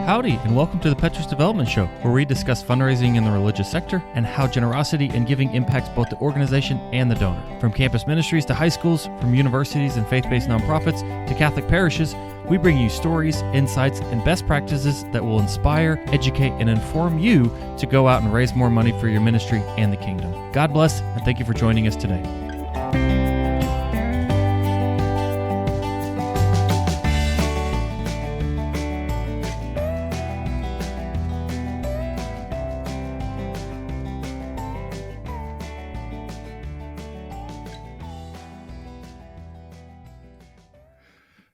Howdy, and welcome to the Petrus Development Show, where we discuss fundraising in the religious sector and how generosity and giving impacts both the organization and the donor. From campus ministries to high schools, from universities and faith-based nonprofits to Catholic parishes, we bring you stories, insights, and best practices that will inspire, educate, and inform you to go out and raise more money for your ministry and the kingdom. God bless, and thank you for joining us today.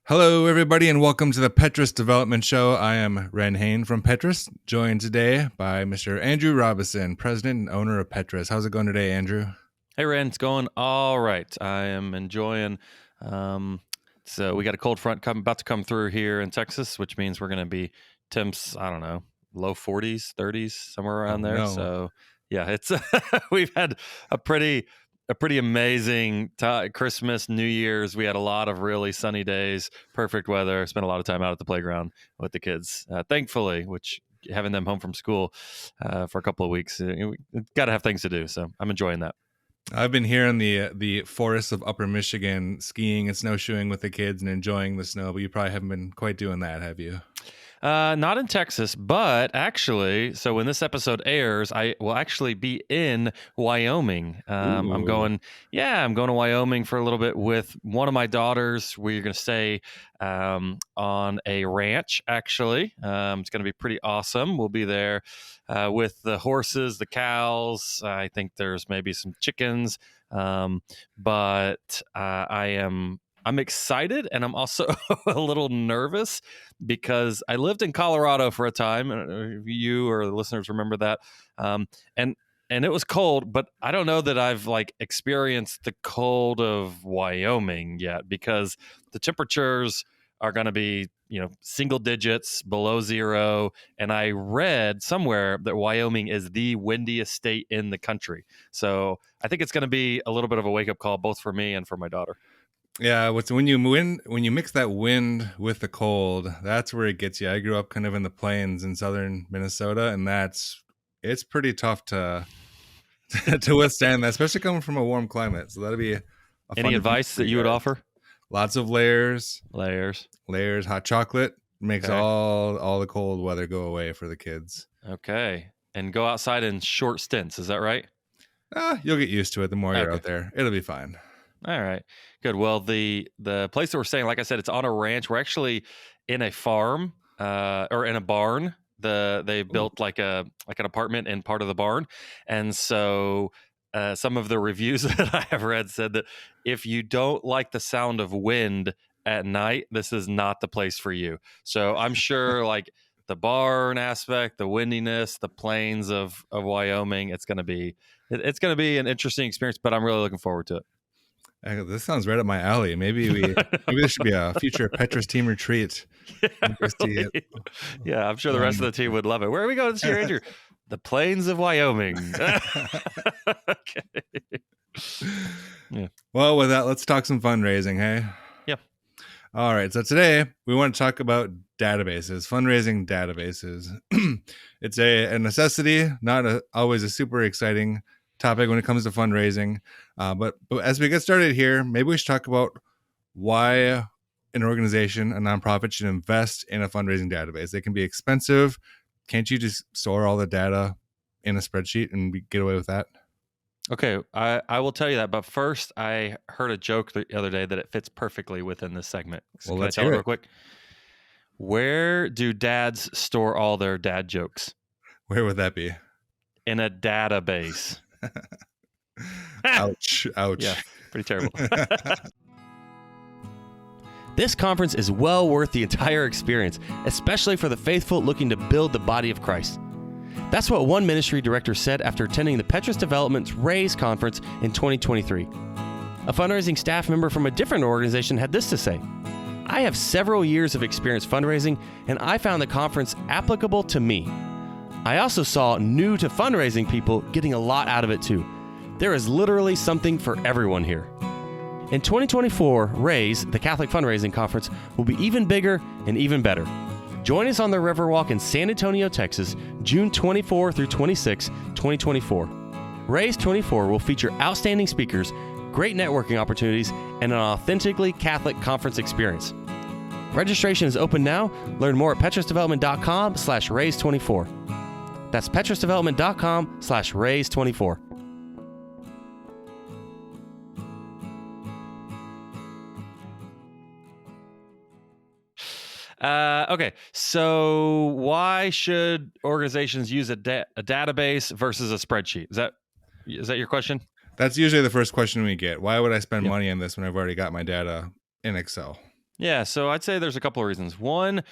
Hello, everybody, and welcome to the Petrus Development Show. I am Rhen from Petrus, joined today by Mr. Andrew Robison, president and owner of Petrus. How's it going today, Andrew? Hey, Rhen, it's going all right. I am enjoying. So we got a cold front about to come through here in Texas, which means we're going to be temps, I don't know, low 40s, 30s, somewhere around there. No. So yeah, it's we've had a pretty amazing Christmas, New Year's. We had a lot of really sunny days, perfect weather. Spent a lot of time out at the playground with the kids, thankfully, which having them home from school for a couple of weeks, we got to have things to do. So I'm enjoying that. I've been here in the forests of Upper Michigan skiing and snowshoeing with the kids and enjoying the snow, but you probably haven't been quite doing that, have you? Not in Texas, but actually, so when this episode airs, I will actually be in Wyoming. I'm going to Wyoming for a little bit with one of my daughters. We're going to stay on a ranch, actually. It's going to be pretty awesome. We'll be there with the horses, the cows. I think there's maybe some chickens, but I'm excited, and I'm also a little nervous because I lived in Colorado for a time. And you or the listeners remember that, and it was cold. But I don't know that I've experienced the cold of Wyoming yet, because the temperatures are going to be single digits below zero. And I read somewhere that Wyoming is the windiest state in the country. So I think it's going to be a little bit of a wake up call, both for me and for my daughter. Yeah, when you mix that wind with the cold, that's where it gets you. I grew up kind of in the plains in southern Minnesota, and it's pretty tough to withstand that, especially coming from a warm climate. So that'll be any advice that you would offer? Lots of layers. Hot chocolate makes all the cold weather go away for the kids. Okay, and go outside in short stints. Is that right? You'll get used to it the more you're out there. It'll be fine. All right, good. Well, the place that we're staying, like I said, it's on a ranch. We're actually in a farm or in a barn. They built like an apartment in part of the barn, and so some of the reviews that I have read said that if you don't like the sound of wind at night, this is not the place for you. So I'm sure the barn aspect, the windiness, the plains of Wyoming, it's going to be an interesting experience. But I'm really looking forward to it. This sounds right up my alley. Maybe this should be a future Petrus team retreat. Yeah, I'm sure the rest of the team would love it. Where are we going this year, Andrew? The plains of Wyoming. Okay. Yeah. Well, with that, let's talk some fundraising, hey? Yeah. All right. So today we want to talk about databases, fundraising databases. It's a necessity, not always a super exciting topic when it comes to fundraising. But as we get started here, maybe we should talk about why an organization, a nonprofit, should invest in a fundraising database. They can be expensive. Can't you just store all the data in a spreadsheet and get away with that? Okay, I will tell you that. But first, I heard a joke the other day that it fits perfectly within this segment. So well, let's tell hear it real quick. Where do dads store all their dad jokes? Where would that be? In a database. Ouch. Yeah, pretty terrible. This conference is well worth the entire experience, especially for the faithful looking to build the body of Christ. That's what one ministry director said after attending the Petrus Development's Raise conference in 2023. A fundraising staff member from a different organization had this to say: I have several years of experience fundraising, and I found the conference applicable to me. I also saw new to fundraising people getting a lot out of it too. There is literally something for everyone here. In 2024, Raise, the Catholic Fundraising Conference, will be even bigger and even better. Join us on the Riverwalk in San Antonio, Texas, June 24 through 26, 2024. Raise 24 will feature outstanding speakers, great networking opportunities, and an authentically Catholic conference experience. Registration is open now. Learn more at petrusdevelopment.com/raise24. That's petrusdevelopment.com/raise24. Okay, so why should organizations use a database versus a spreadsheet? Is that your question? That's usually the first question we get. Why would I spend Yep. money on this when I've already got my data in Excel? Yeah, so I'd say there's a couple of reasons. One,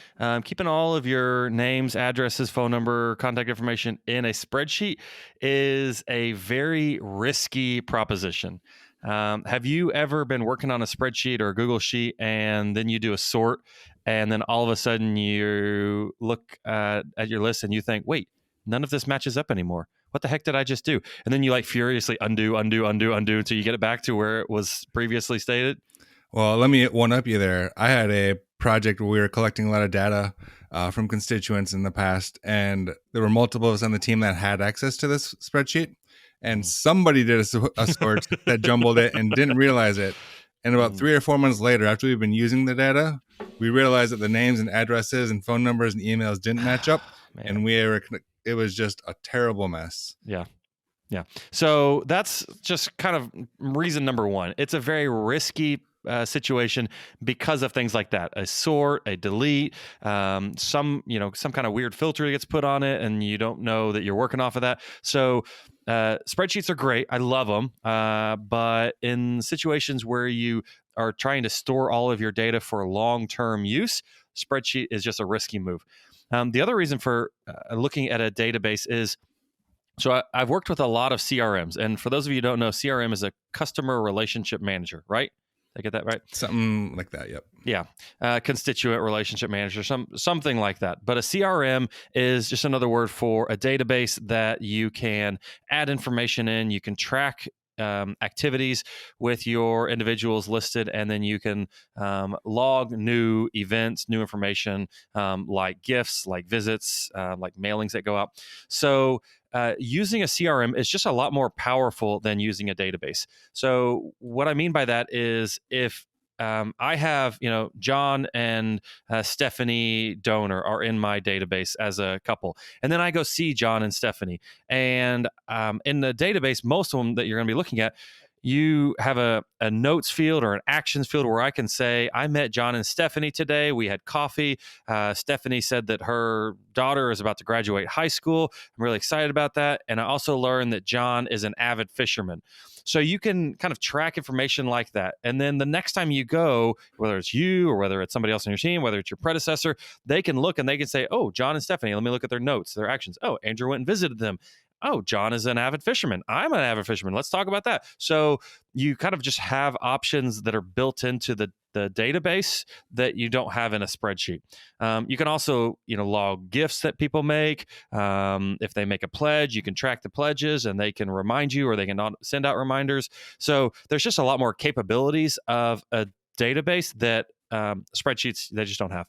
keeping all of your names, addresses, phone number, contact information in a spreadsheet is a very risky proposition. Have you ever been working on a spreadsheet or a Google sheet and then you do a sort and then all of a sudden you look at your list and you think, wait, none of this matches up anymore. What the heck did I just do? And then you like furiously undo until you get it back to where it was previously stated. Well, let me one up you there. I had a project where we were collecting a lot of data from constituents in the past, and there were multiple of us on the team that had access to this spreadsheet, and somebody did a sort that jumbled it and didn't realize it. And about 3 or 4 months later, after we've been using the data, we realized that the names and addresses and phone numbers and emails didn't match up, and it was just a terrible mess. Yeah. So that's just kind of reason number one. It's a very risky situation because of things like that: a sort, a delete, some kind of weird filter that gets put on it, and you don't know that you're working off of that. So spreadsheets are great. I love them. But in situations where you are trying to store all of your data for long-term use, spreadsheet is just a risky move. The other reason for looking at a database is, so I've worked with a lot of CRMs. And for those of you who don't know, CRM is a customer relationship manager, right? Did I get that right? Something like that, yep. Yeah, constituent relationship manager, something like that. But a CRM is just another word for a database that you can add information in. You can track activities with your individuals listed, and then you can log new events, new information, like gifts, like visits, like mailings that go out. So using a CRM is just a lot more powerful than using a database. So what I mean by that is if I have, John and Stephanie Donor are in my database as a couple, and then I go see John and Stephanie. And in the database, most of them that you're going to be looking at, you have a notes field or an actions field where I can say, I met John and Stephanie today. We had coffee. Stephanie said that her daughter is about to graduate high school. I'm really excited about that. And I also learned that John is an avid fisherman. So you can kind of track information like that. And then the next time you go, whether it's you or whether it's somebody else on your team, whether it's your predecessor, they can look and they can say, oh, John and Stephanie, let me look at their notes, their actions. Oh, Andrew went and visited them. Oh, John is an avid fisherman. I'm an avid fisherman. Let's talk about that. So you kind of just have options that are built into the database that you don't have in a spreadsheet. You can also, log gifts that people make. If they make a pledge, you can track the pledges and they can remind you, or they can not send out reminders. So there's just a lot more capabilities of a database that spreadsheets, they just don't have.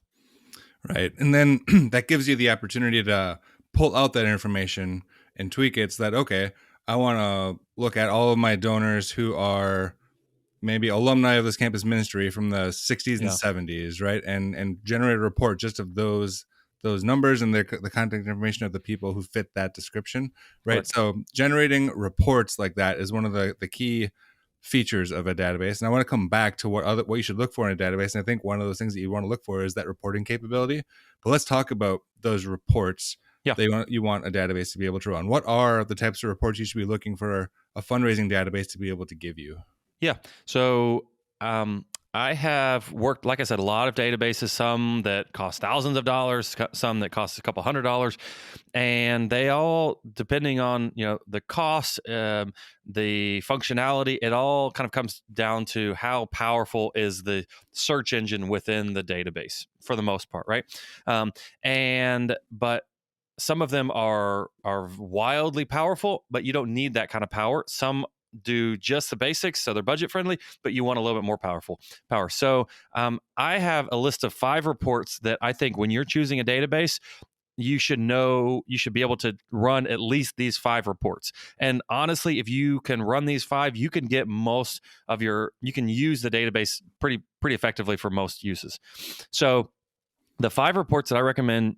Right. And then that gives you the opportunity to pull out that information and tweak it so that, okay, I want to look at all of my donors who are maybe alumni of this campus ministry from the 60s and 70s, right? And generate a report just of those numbers and the contact information of the people who fit that description, right? So generating reports like that is one of the key features of a database. And I want to come back to what you should look for in a database. And I think one of those things that you want to look for is that reporting capability. But let's talk about those reports you want a database to be able to run. What are the types of reports you should be looking for a fundraising database to be able to give you? Yeah. So I have worked, like I said, a lot of databases, some that cost thousands of dollars, some that cost a couple $100s, and they all, depending on, the cost, the functionality, it all kind of comes down to how powerful is the search engine within the database for the most part, right? But some of them are wildly powerful, but you don't need that kind of power. Some do just the basics, so they're budget friendly, but you want a little bit more power. So I have a list of 5 reports that I think when you're choosing a database, you should be able to run at least these 5 reports. And honestly, if you can run these 5, you can get you can use the database pretty effectively for most uses. So the 5 reports that I recommend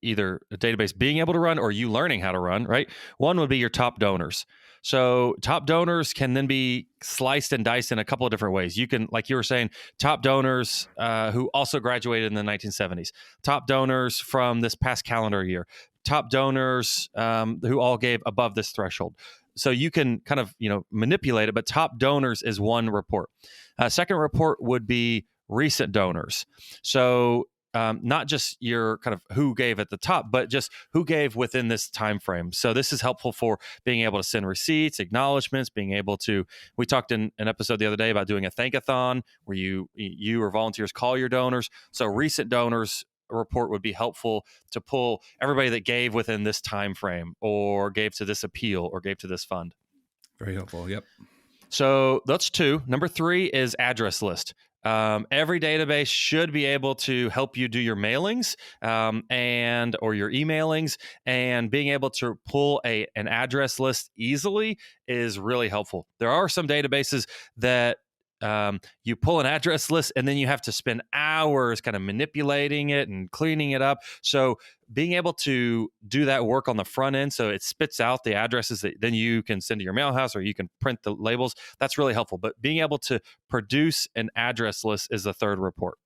either a database being able to run or you learning how to run, right? One would be your top donors. So top donors can then be sliced and diced in a couple of different ways. You can, like you were saying, top donors who also graduated in the 1970s, top donors from this past calendar year, top donors who all gave above this threshold. So you can kind of, manipulate it, but top donors is one report. Second report would be recent donors. So not just your kind of who gave at the top, but just who gave within this time frame. So this is helpful for being able to send receipts, acknowledgments, being able to. We talked in an episode the other day about doing a thankathon where you or volunteers call your donors. So recent donors report would be helpful to pull everybody that gave within this time frame, or gave to this appeal, or gave to this fund. Very helpful. Yep. So that's 2. Number 3 is address list. Every database should be able to help you do your mailings or your emailings, and being able to pull an address list easily is really helpful. There are some databases that you pull an address list and then you have to spend hours kind of manipulating it and cleaning it up. So being able to do that work on the front end, so it spits out the addresses that then you can send to your mail house or you can print the labels, that's really helpful. But being able to produce an address list is the 3rd report.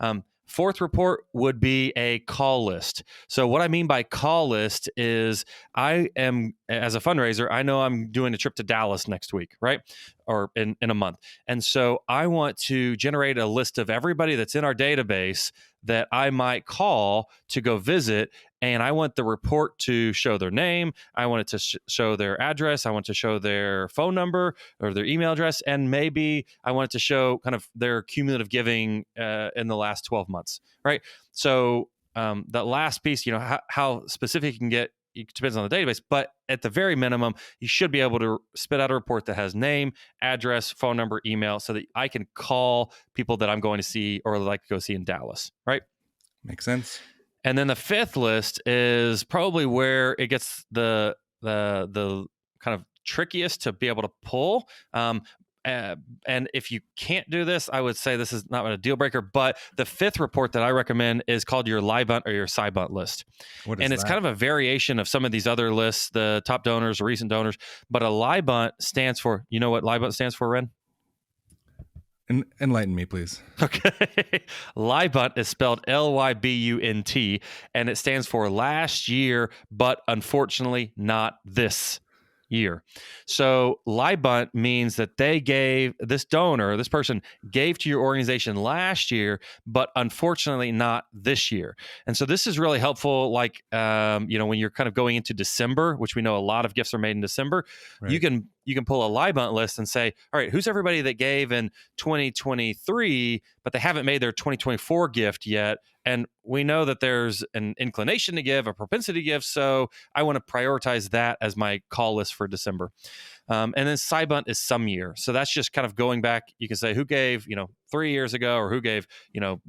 4th report would be a call list. So what I mean by call list is I am, as a fundraiser, I know I'm doing a trip to Dallas next week, right? Or in a month. And so I want to generate a list of everybody that's in our database that I might call to go visit. And I want the report to show their name. I want it to show their address. I want to show their phone number or their email address. And maybe I want it to show kind of their cumulative giving in the last 12 months, right? So that last piece, how specific you can get, it depends on the database, but at the very minimum, you should be able to spit out a report that has name, address, phone number, email, so that I can call people that I'm going to see or like to go see in Dallas, right? Makes sense. And then the 5th list is probably where it gets the kind of trickiest to be able to pull. And if you can't do this, I would say this is not a deal breaker, but the 5th report that I recommend is called your LIBUNT or your SciBunt list. It's kind of a variation of some of these other lists, the top donors or recent donors, but a LIBUNT stands for, you know what LIBUNT stands for, Rhen? Enlighten me, please. Okay. LIBUNT is spelled LYBUNT, and it stands for last year, but unfortunately not this year. So LIBUNT means that this person gave to your organization last year, but unfortunately not this year. And so this is really helpful. Like, when you're kind of going into December, which we know a lot of gifts are made in December, right. You can pull a LIBUNT list and say, all right, who's everybody that gave in 2023, but they haven't made their 2024 gift yet. And we know that there's an inclination to give, a propensity to give. So I want to prioritize that as my call list for December. And then SciBunt is some year. So that's just kind of going back. You can say who gave, 3 years ago, or who gave,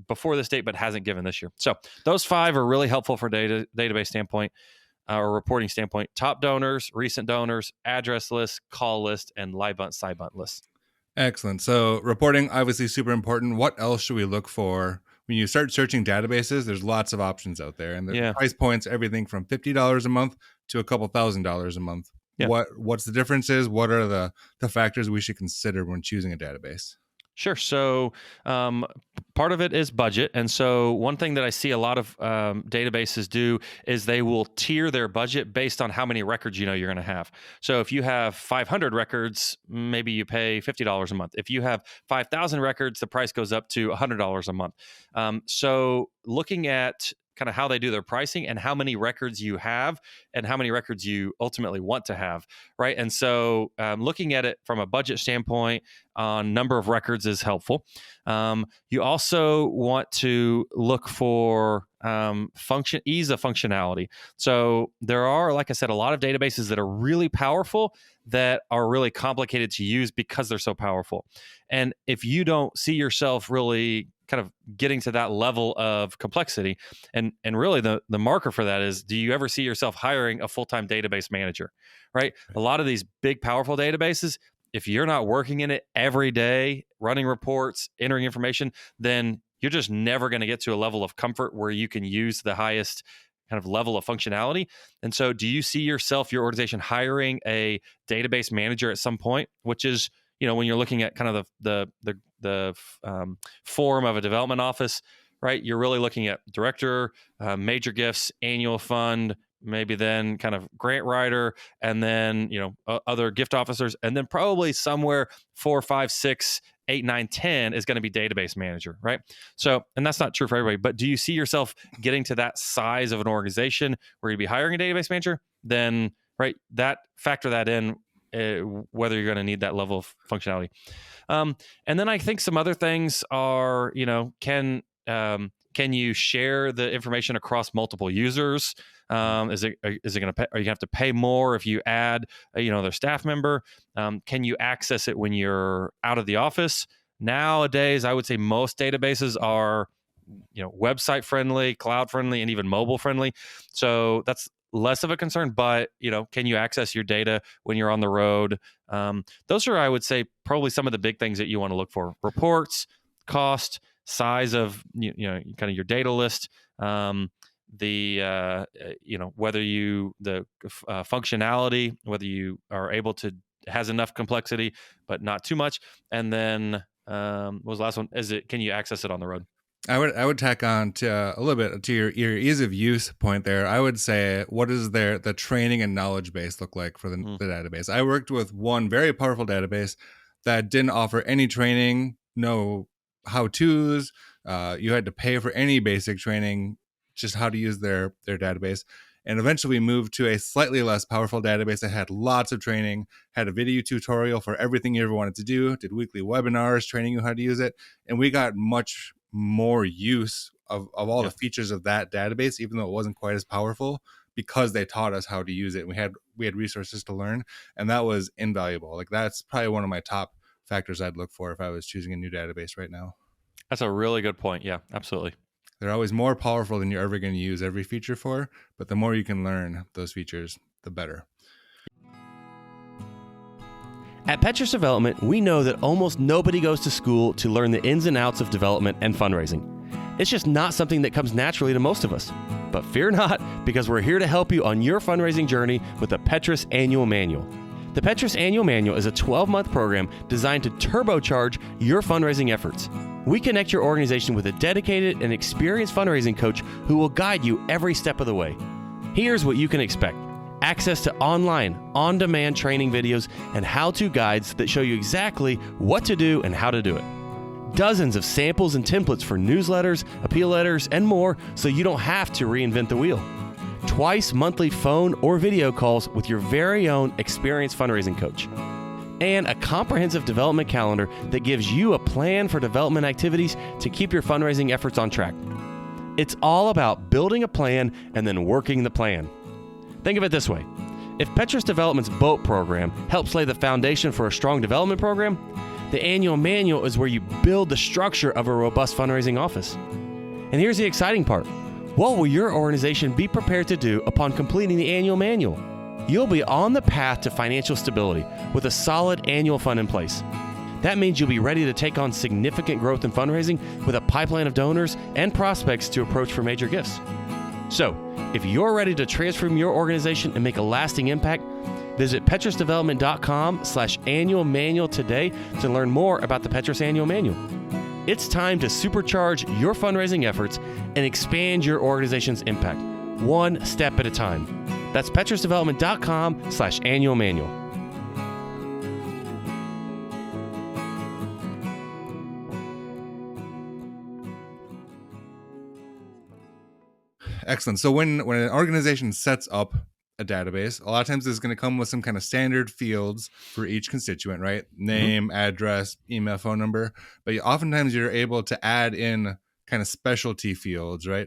before this date, but hasn't given this year. So those 5 are really helpful for database standpoint or reporting standpoint. Top donors, recent donors, address list, call list, and LIBUNT, SciBunt list. Excellent. So reporting, obviously super important. What else should we look for? When you start searching databases, there's lots of options out there, and the price points, everything from $50 a month to a couple $1,000s a month. Yeah. What's the differences? What are the factors we should consider when choosing a database? Sure. So part of it is budget. And so one thing that I see a lot of databases do is they will tier their budget based on how many records you're going to have. So if you have 500 records, maybe you pay $50 a month. If you have 5,000 records, the price goes up to $100 a month. So looking at kind of how they do their pricing and how many records you have and how many records you ultimately want to have, right? And so looking at it from a budget standpoint on number of records is helpful. You also want to look for ease of functionality. So there are, like I said, a lot of databases that are really powerful that are really complicated to use because they're so powerful. And if you don't see yourself really kind of getting to that level of complexity, and really the marker for that is, do you ever see yourself hiring a full-time database manager, right? A lot of these big, powerful databases, if you're not working in it every day, running reports, entering information, then you're just never going to get to a level of comfort where you can use the highest kind of level of functionality. And so do you see yourself, your organization, hiring a database manager at some point, which is, when you're looking at kind of the form of a development office, right? You're really looking at director, major gifts, annual fund, maybe then kind of grant writer, and then, other gift officers, and then probably somewhere 4, 5, 6, 8, 9, 10 is going to be database manager, right? So, and that's not true for everybody, but do you see yourself getting to that size of an organization where you'd be hiring a database manager? Then, right, factor that in, whether you're going to need that level of functionality. And then I think some other things are, can you share the information across multiple users? Is it going to pay? Are you going to have to pay more if you add, their staff member? Can you access it when you're out of the office? Nowadays, I would say most databases are, website friendly, cloud friendly, and even mobile friendly. So that's less of a concern, but, can you access your data when you're on the road? Those are, I would say, probably some of the big things that you want to look for: reports, cost, size of, kind of your data list, whether functionality, whether you are able to, has enough complexity, but not too much. And then, what was the last one? Can you access it on the road? I would tack on to a little bit to your ease of use point there. I would say, what does the training and knowledge base look like for the database? I worked with one very powerful database that didn't offer any training, no how-tos. You had to pay for any basic training, just how to use their database. And eventually we moved to a slightly less powerful database that had lots of training, had a video tutorial for everything you ever wanted to do, did weekly webinars training you how to use it. And we got much more use of all the features of that database, even though it wasn't quite as powerful, because they taught us how to use it. We had resources to learn, and that was invaluable. Like, that's probably one of my top factors I'd look for if I was choosing a new database right now. That's a really good point. Yeah, absolutely. They're always more powerful than you're ever going to use every feature for, but the more you can learn those features, the better. At Petrus Development, we know that almost nobody goes to school to learn the ins and outs of development and fundraising. It's just not something that comes naturally to most of us. But fear not, because we're here to help you on your fundraising journey with the Petrus Annual Manual. The Petrus Annual Manual is a 12-month program designed to turbocharge your fundraising efforts. We connect your organization with a dedicated and experienced fundraising coach who will guide you every step of the way. Here's what you can expect: access to online, on-demand training videos and how-to guides that show you exactly what to do and how to do it. Dozens of samples and templates for newsletters, appeal letters, and more, so you don't have to reinvent the wheel. Twice monthly phone or video calls with your very own experienced fundraising coach. And a comprehensive development calendar that gives you a plan for development activities to keep your fundraising efforts on track. It's all about building a plan and then working the plan. Think of it this way: if Petrus Development's BOAT program helps lay the foundation for a strong development program, the annual manual is where you build the structure of a robust fundraising office. And here's the exciting part: what will your organization be prepared to do upon completing the annual manual? You'll be on the path to financial stability with a solid annual fund in place. That means you'll be ready to take on significant growth in fundraising with a pipeline of donors and prospects to approach for major gifts. So, if you're ready to transform your organization and make a lasting impact, visit petrusdevelopment.com/annual manual today to learn more about the Petrus Annual Manual. It's time to supercharge your fundraising efforts and expand your organization's impact, one step at a time. That's petrusdevelopment.com/annual manual. Excellent. So when an organization sets up a database, a lot of times it's going to come with some kind of standard fields for each constituent, right? Name, address, email, phone number. But oftentimes you're able to add in kind of specialty fields, right?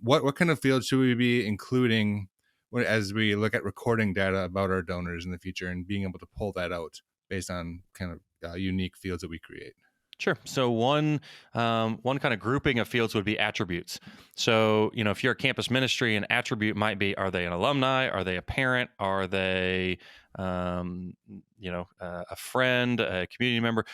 What kind of fields should we be including as we look at recording data about our donors in the future and being able to pull that out based on kind of unique fields that we create? Sure. So one kind of grouping of fields would be attributes. So, if you're a campus ministry, an attribute might be, are they an alumni? Are they a parent? Are they, a friend, a community member?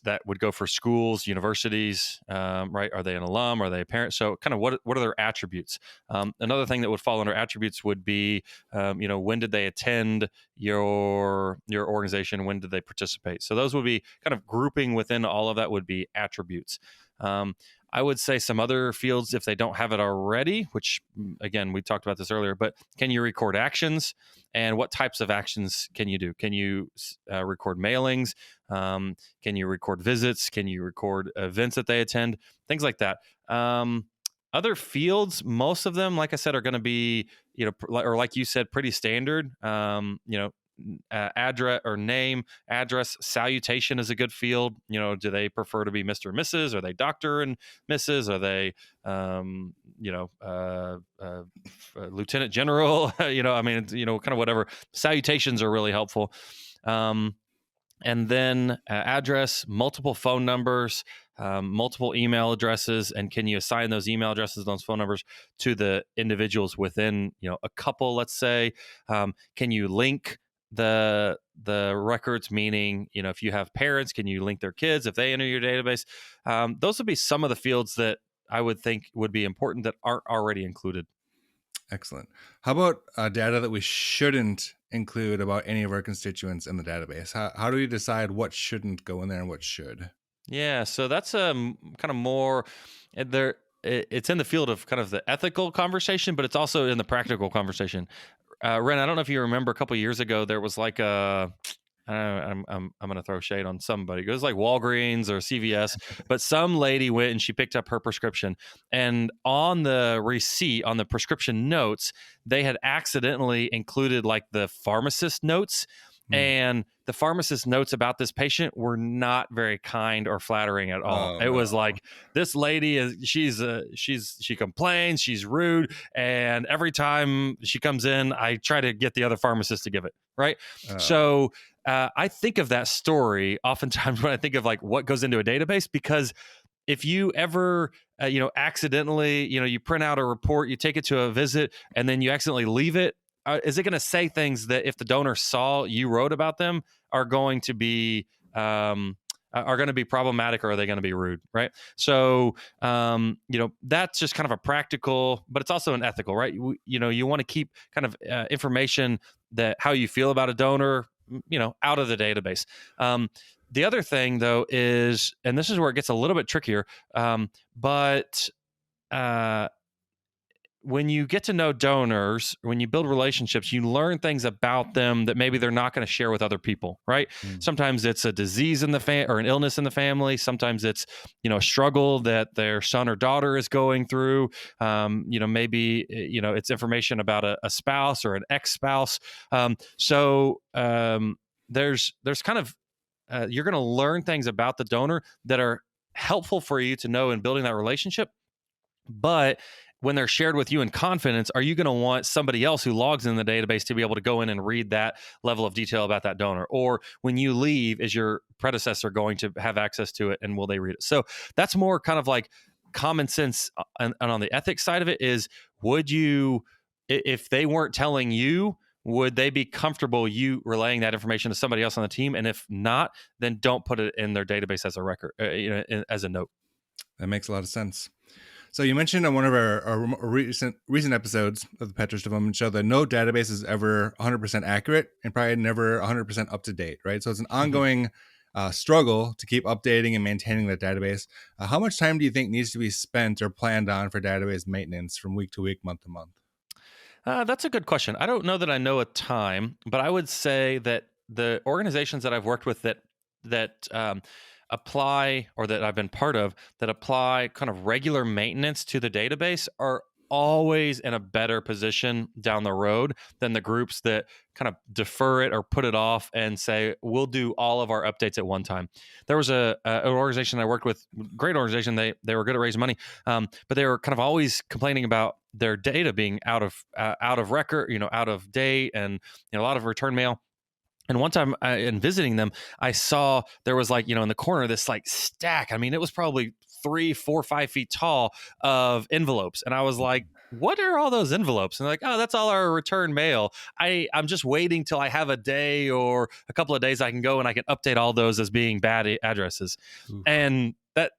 That would go for schools, universities, right? Are they an alum? Are they a parent? So kind of what are their attributes? Another thing that would fall under attributes would be, when did they attend your organization? When did they participate? So those would be kind of grouping within all of that would be attributes. I would say some other fields, if they don't have it already, which again, we talked about this earlier, but can you record actions and what types of actions can you do? Can you record mailings? Can you record visits? Can you record events that they attend? Things like that. Other fields, most of them, like I said, are going to be, or like you said, pretty standard. Address or name, address, salutation is a good field. Do they prefer to be Mr. and Mrs.? Are they Dr. and Mrs.? Are they, Lieutenant General? Kind of whatever. Salutations are really helpful. And then address, multiple phone numbers, multiple email addresses, and can you assign those email addresses, those phone numbers to the individuals within, a couple, let's say? Can you link the records, meaning, if you have parents, can you link their kids if they enter your database? Those would be some of the fields that I would think would be important that aren't already included. Excellent. How about data that we shouldn't include about any of our constituents in the database? How do we decide what shouldn't go in there and what should? Yeah, so that's kind of more there. It's in the field of kind of the ethical conversation, but it's also in the practical conversation. Rhen, I don't know if you remember a couple of years ago, there was like I'm going to throw shade on somebody. It was like Walgreens or CVS, but some lady went and she picked up her prescription, and on the receipt, on the prescription notes, they had accidentally included like the pharmacist notes. And the pharmacist notes about this patient were not very kind or flattering at all. It was like, this lady she complains, she's rude, and every time she comes in, I try to get the other pharmacist to give it, right? So I think of that story oftentimes when I think of like what goes into a database, because if you ever, accidentally, you print out a report, you take it to a visit, and then you accidentally leave it, is it going to say things that if the donor saw you wrote about them are going to be problematic, or are they going to be rude, right? So, that's just kind of a practical, but it's also an ethical, right? You want to keep kind of information that how you feel about a donor, out of the database. The other thing, though, is, and this is where it gets a little bit trickier, but when you get to know donors, when you build relationships, you learn things about them that maybe they're not going to share with other people, right? Sometimes it's a disease in the or an illness in the family. Sometimes it's, a struggle that their son or daughter is going through. Maybe, it's information about a spouse or an ex-spouse. So there's kind of, you're going to learn things about the donor that are helpful for you to know in building that relationship. But when they're shared with you in confidence, are you going to want somebody else who logs in the database to be able to go in and read that level of detail about that donor? Or when you leave, is your predecessor going to have access to it, and will they read it? So that's more kind of like common sense. And on the ethics side of it is, would you, if they weren't telling you, would they be comfortable you relaying that information to somebody else on the team? And if not, then don't put it in their database as a record, as a note. That makes a lot of sense. So you mentioned on one of our recent episodes of the Petrus Development Show that no database is ever 100% accurate and probably never 100% up to date, right? So it's an ongoing struggle to keep updating and maintaining that database. How much time do you think needs to be spent or planned on for database maintenance from week to week, month to month? That's a good question. I don't know that I know a time, but I would say that the organizations that I've worked with that apply, or that I've been part of, that apply kind of regular maintenance to the database are always in a better position down the road than the groups that kind of defer it or put it off and say, we'll do all of our updates at one time. There was an organization I worked with, great organization. They were good at raising money, but they were kind of always complaining about their data being out of record, out of date, and a lot of return mail. And one time in visiting them, I saw there was in the corner, this stack. I mean, it was probably 3, 4, 5 feet tall of envelopes. And I was like, what are all those envelopes? And they're like, oh, that's all our return mail. I'm just waiting till I have a day or a couple of days I can go and I can update all those as being bad addresses. Oof. And that,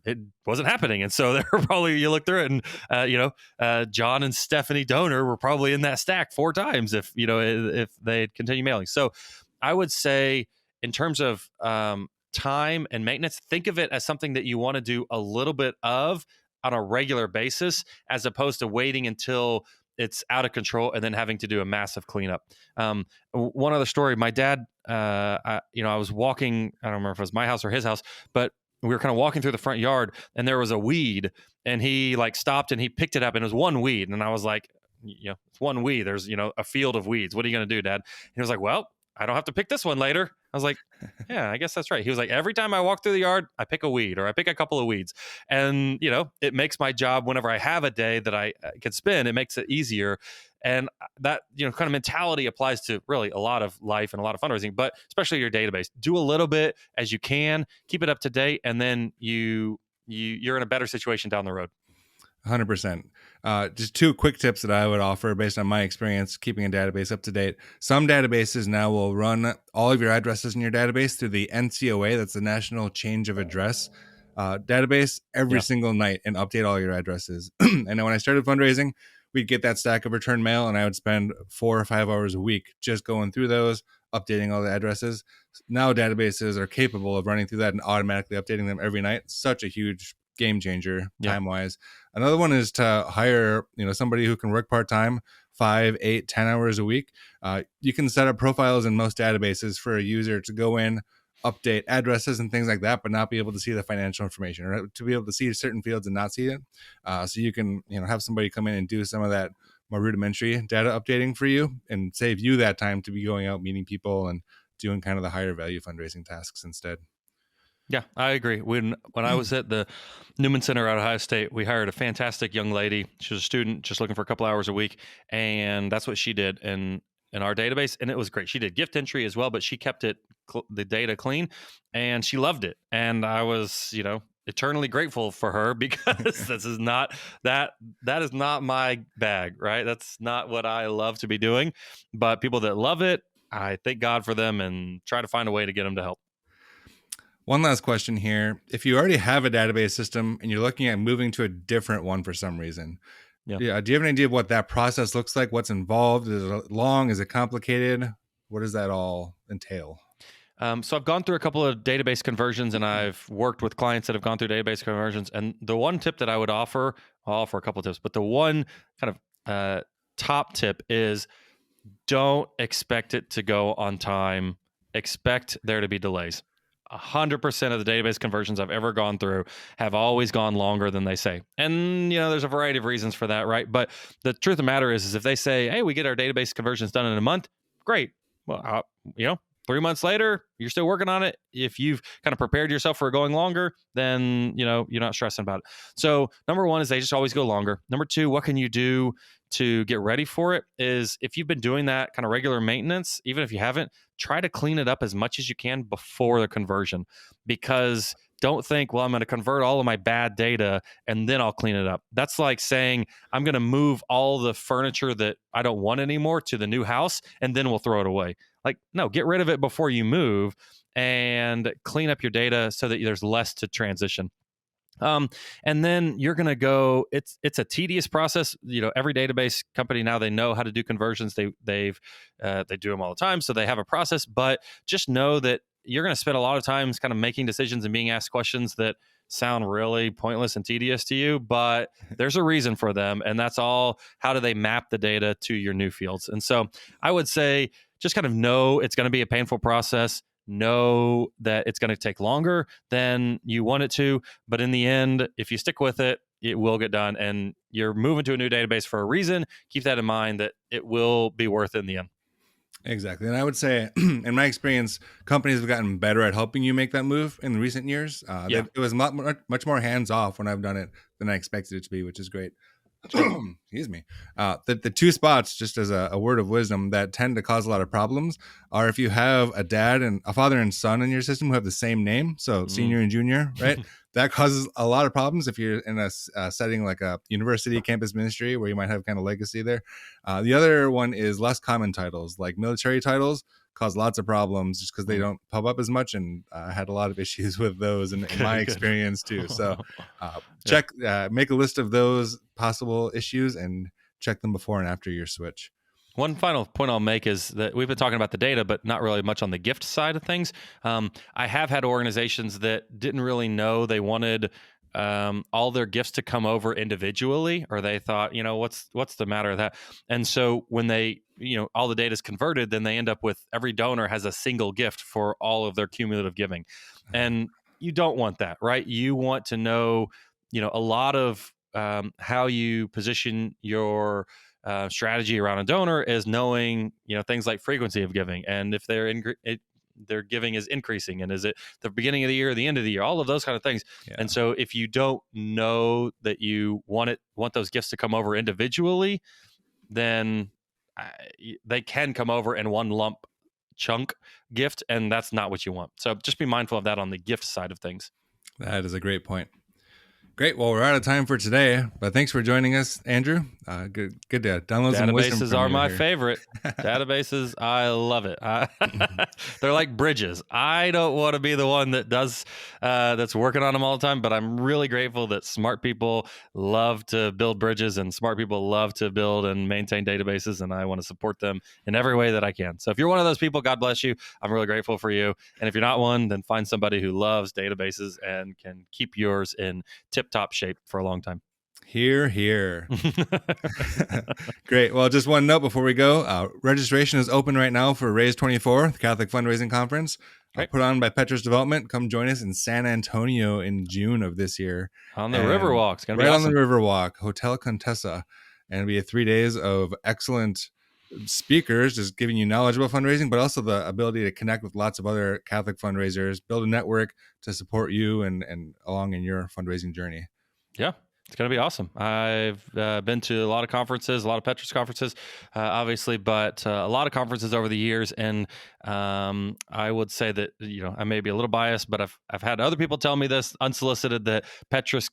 it wasn't happening. And so they were probably, you look through it and, John and Stephanie Donor were probably in that stack 4 times if they had continued mailing. So I would say in terms of time and maintenance, think of it as something that you want to do a little bit of on a regular basis, as opposed to waiting until it's out of control and then having to do a massive cleanup. One other story, my dad, I was walking, I don't remember if it was my house or his house, but we were kind of walking through the front yard and there was a weed, and he stopped and he picked it up, and it was one weed. And I was like, it's one weed. There's, a field of weeds. What are you going to do, Dad? And he was like, well, I don't have to pick this one later. I was like, yeah, I guess that's right. He was like, every time I walk through the yard, I pick a weed, or I pick a couple of weeds. And, it makes my job, whenever I have a day that I can spend, it makes it easier. And that, kind of mentality applies to really a lot of life and a lot of fundraising, but especially your database. Do a little bit as you can, keep it up to date, and then you're in a better situation down the road. 100%. Just 2 quick tips that I would offer based on my experience keeping a database up to date. Some databases now will run all of your addresses in your database through the NCOA, that's the National Change of Address database, every single night, and update all your addresses. And then when I started fundraising, we'd get that stack of return mail, and I would spend 4 or 5 hours a week just going through those, updating all the addresses. Now databases are capable of running through that and automatically updating them every night. Such a huge game changer time-wise. Another one is to hire, somebody who can work part-time, 5, 8, 10 hours a week. You can set up profiles in most databases for a user to go in, update addresses and things like that, but not be able to see the financial information, or to be able to see certain fields and not see it. So you can, have somebody come in and do some of that more rudimentary data updating for you and save you that time to be going out meeting people and doing kind of the higher value fundraising tasks instead. Yeah, I agree. When I was at the Newman Center at Ohio State, we hired a fantastic young lady. She was a student just looking for a couple hours a week, and that's what she did in our database, and it was great. She did gift entry as well, but she kept the data clean, and she loved it. And I was, eternally grateful for her, because this is not that is not my bag, right? That's not what I love to be doing. But people that love it, I thank God for them and try to find a way to get them to help. One last question here. If you already have a database system and you're looking at moving to a different one for some reason, do you have an idea of what that process looks like? What's involved? Is it long? Is it complicated? What does that all entail? So I've gone through a couple of database conversions, and I've worked with clients that have gone through database conversions. And the one tip that I would offer, I'll offer a couple of tips, but the one kind of top tip is, don't expect it to go on time. Expect there to be delays. 100% of the database conversions I've ever gone through have always gone longer than they say. And, there's a variety of reasons for that, right? But the truth of the matter is if they say, hey, we get our database conversions done in a month, great. Well, 3 months later, you're still working on it. If you've kind of prepared yourself for going longer, then, you're not stressing about it. So number one is they just always go longer. Number two, what can you do to get ready for it is, if you've been doing that kind of regular maintenance, even if you haven't, try to clean it up as much as you can before the conversion, because don't think, well, I'm going to convert all of my bad data and then I'll clean it up. That's like saying I'm going to move all the furniture that I don't want anymore to the new house and then we'll throw it away. Like, no, get rid of it before you move and clean up your data so that there's less to transition. And then you're going to go, it's a tedious process. Every database company now, they know how to do conversions. They do them all the time. So they have a process, but just know that you're going to spend a lot of times kind of making decisions and being asked questions that sound really pointless and tedious to you, but there's a reason for them. And that's all, how do they map the data to your new fields? And so I would say, just kind of know it's going to be a painful process. know that it's going to take longer than you want it to. But in the end, if you stick with it, it will get done. And you're moving to a new database for a reason. Keep that in mind, that it will be worth it in the end. Exactly. And I would say, in my experience, companies have gotten better at helping you make that move in recent years. Yeah. It was much more hands-off when I've done it than I expected it to be, which is great. Excuse me. The two spots, just as a word of wisdom, that tend to cause a lot of problems are if you have a father and son in your system who have the same name, so senior and junior, right? That causes a lot of problems if you're in a setting like a university campus ministry where you might have kind of legacy there. The other one is less common titles, like military titles cause lots of problems just because they don't pop up as much, and I had a lot of issues with those in my experience too. So make a list of those possible issues and check them before and after your switch. One final point I'll make is that we've been talking about the data, but not really much on the gift side of things. I have had organizations that didn't really know they wanted all their gifts to come over individually, or they thought, what's the matter with that? And so when they, all the data is converted, then they end up with every donor has a single gift for all of their cumulative giving. And you don't want that, right? You want to know, a lot of how you position your strategy around a donor is knowing, things like frequency of giving, and if their giving is increasing, and is it the beginning of the year or the end of the year, all of those kind of things. Yeah. And so if you don't know that you want those gifts to come over individually, then they can come over in one lump chunk gift, and that's not what you want. So just be mindful of that on the gift side of things. That is a great point. Great. Well, we're out of time for today, but thanks for joining us, Andrew. Good to download some wisdom from you. Databases are my favorite. Databases, I love it. They're like bridges. I don't want to be the one that does that's working on them all the time, but I'm really grateful that smart people love to build bridges, and smart people love to build and maintain databases, and I want to support them in every way that I can. So if you're one of those people, God bless you. I'm really grateful for you. And if you're not one, then find somebody who loves databases and can keep yours in tip-top shape for a long time. Here. Great. Well, just one note before we go. Registration is open right now for Raise 24, the Catholic Fundraising Conference, put on by Petrus Development. Come join us in San Antonio in June of this year. On the Riverwalk. It's going to be right awesome. On the Riverwalk, Hotel Contessa. And it'll be 3 days of excellent speakers, just giving you knowledge about fundraising, but also the ability to connect with lots of other Catholic fundraisers, build a network to support you and along in your fundraising journey. Yeah. It's going to be awesome. I've been to a lot of conferences, a lot of Petrus conferences, obviously, but a lot of conferences over the years. And I would say that, I may be a little biased, but I've had other people tell me this unsolicited, that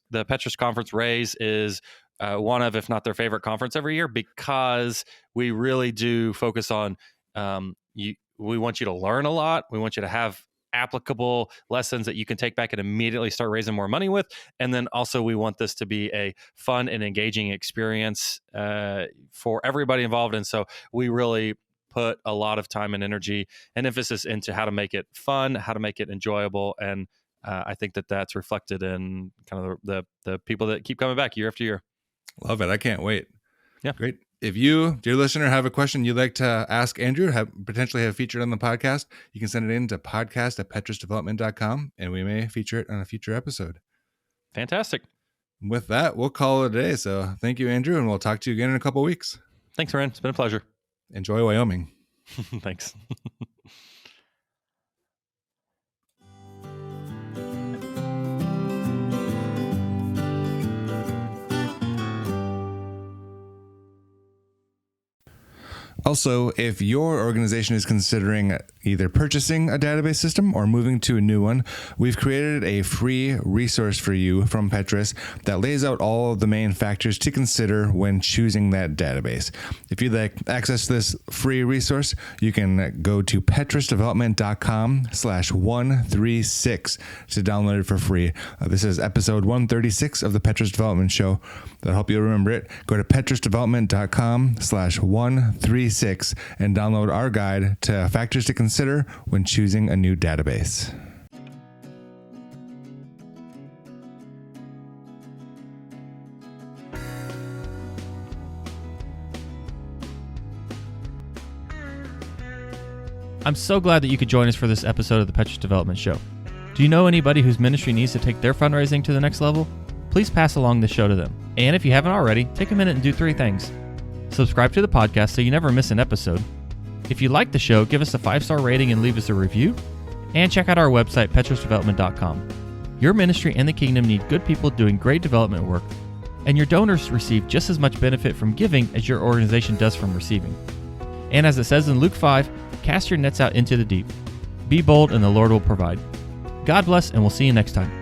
the Petrus conference Raise is one of, if not their favorite conference every year, because we really do focus on, we want you to learn a lot. We want you to have applicable lessons that you can take back and immediately start raising more money with. And then also we want this to be a fun and engaging experience for everybody involved. And so we really put a lot of time and energy and emphasis into how to make it fun, how to make it enjoyable. And I think that that's reflected in kind of the people that keep coming back year after year. Love it. I can't wait. Yeah. Great. If you, dear listener, have a question you'd like to ask Andrew, potentially have featured on the podcast, you can send it in to podcast@petrusdevelopment.com, and we may feature it on a future episode. Fantastic. With that, we'll call it a day. So thank you, Andrew, and we'll talk to you again in a couple of weeks. Thanks, Rhen. It's been a pleasure. Enjoy Wyoming. Thanks. Also, if your organization is considering either purchasing a database system or moving to a new one, we've created a free resource for you from Petrus that lays out all of the main factors to consider when choosing that database. If you'd like access to this free resource, you can go to petrusdevelopment.com/136 to download it for free. This is episode 136 of the Petrus Development Show. That'll help you remember it. Go to petrusdevelopment.com/136 and download our guide to factors to consider when choosing a new database. I'm so glad that you could join us for this episode of the Petrus Development Show. Do you know anybody whose ministry needs to take their fundraising to the next level? Please pass along this show to them. And if you haven't already, take a minute and do 3 things. Subscribe to the podcast so you never miss an episode. If you like the show, give us a 5-star rating and leave us a review. And check out our website, petrusdevelopment.com. Your ministry and the kingdom need good people doing great development work, and your donors receive just as much benefit from giving as your organization does from receiving. And as it says in Luke 5, cast your nets out into the deep. Be bold and the Lord will provide. God bless, and we'll see you next time.